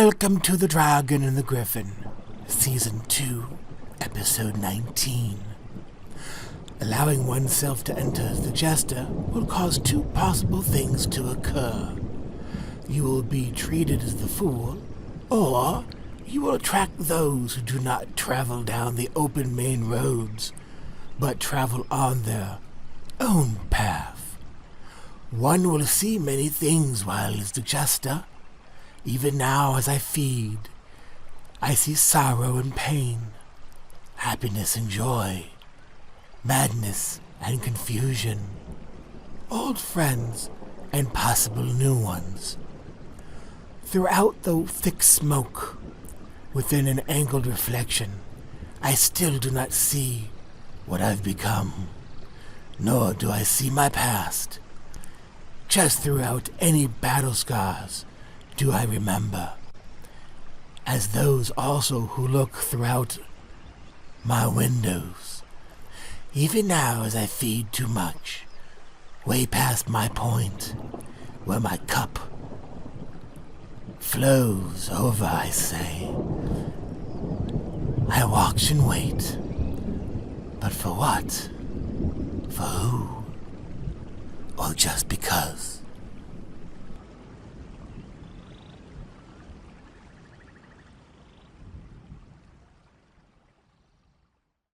Welcome to The Dragon and the Griffin, Season 2, Episode 19. Allowing oneself to enter the Jester will cause two possible things to occur. You will be treated as the fool, or you will attract those who do not travel down the open main roads, but travel on their own path. One will see many things while is the Jester. Even now as I feed, I see sorrow and pain, happiness and joy, madness and confusion, old friends and possible new ones. Throughout the thick smoke, within an angled reflection, I still do not see what I've become, nor do I see my past. Just throughout any battle scars do I remember, as those also who look throughout my windows. Even now as I feed too much, way past my point, where my cup flows over, I say, I watch and wait. But for what? For who? Or just because?